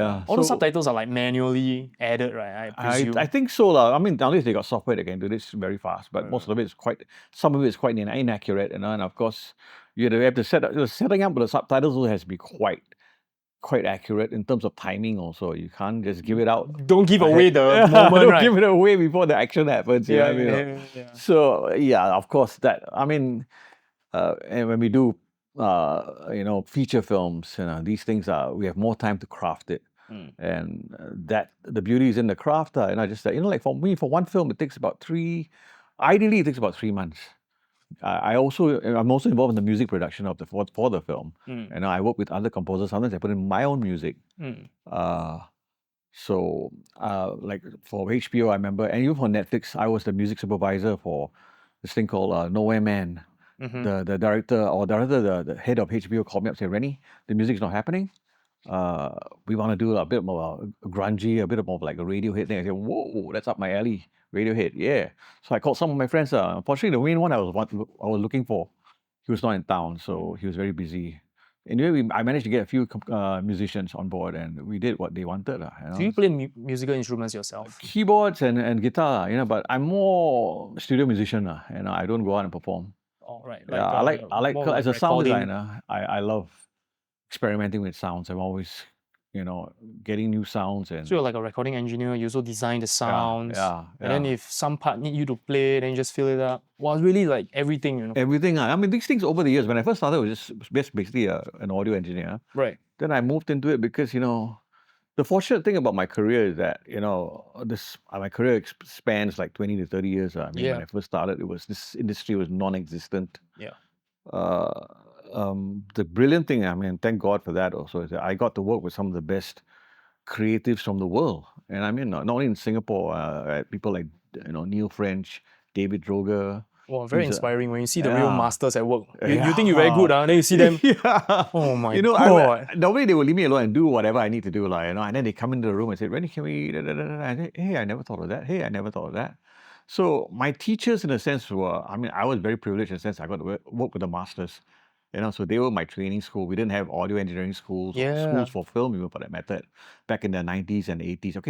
Yeah. All the subtitles are like manually added, right? I presume. I think so. I mean, nowadays they got software that can do this very fast, but most of it is some of it is quite inaccurate, and of course, you have to setting up the subtitles also has to be quite accurate in terms of timing also. You can't just give it out. Don't give away the moment, Don't right? give it away before the action happens. You know what I mean? Yeah. So yeah, of course I mean, and when we do feature films, these things we have more time to craft it. And that the beauty is in the craft, and I just like for me, for one film, it takes about ideally it takes about 3 months. I'm also involved in the music production of for the film, and I work with other composers. Sometimes I put in my own music. So like for HBO, I remember, and even for Netflix, I was the music supervisor for this thing called Nowhere Man. The director or the head of HBO called me up and said, Rennie, the music's not happening. We want to do a bit more grungy, a bit more like a Radiohead thing. I said, whoa, that's up my alley. Radiohead, yeah. So I called some of my friends. Unfortunately, the main one I was looking for, he was not in town, so he was very busy. Anyway, I managed to get a few musicians on board, and we did what they wanted. Do you play musical instruments yourself? Keyboards and guitar, but I'm more studio musician, and I don't go out and perform. Oh, right. Yeah, I like as a sound designer, I love experimenting with sounds. I'm always, getting new sounds. And so you're like a recording engineer, you also design the sounds. Yeah. And then if some part need you to play, then you just fill it up. Well, it's really like everything, Everything. I mean, these things over the years, when I first started, I was just basically an audio engineer. Right. Then I moved into it because, the fortunate thing about my career is that, my career spans like 20 to 30 years. I mean, when I first started, this industry was non-existent. Yeah. The brilliant thing, I mean, thank God for that also, is that I got to work with some of the best creatives from the world. And I mean, not only in Singapore, people like, Neil French, David Droger. Wow, very inspiring when you see the real masters at work. You think you're very good, then you see them. Oh my God. Normally they will leave me alone and do whatever I need to do, and then they come into the room and say, Rennie, can we, I say, hey, I never thought of that. Hey, I never thought of that. So my teachers, in a sense, I was very privileged in a sense I got to work with the masters. So they were my training school. We didn't have audio engineering schools, schools for film even for that matter, back in the 90s and 80s. Okay,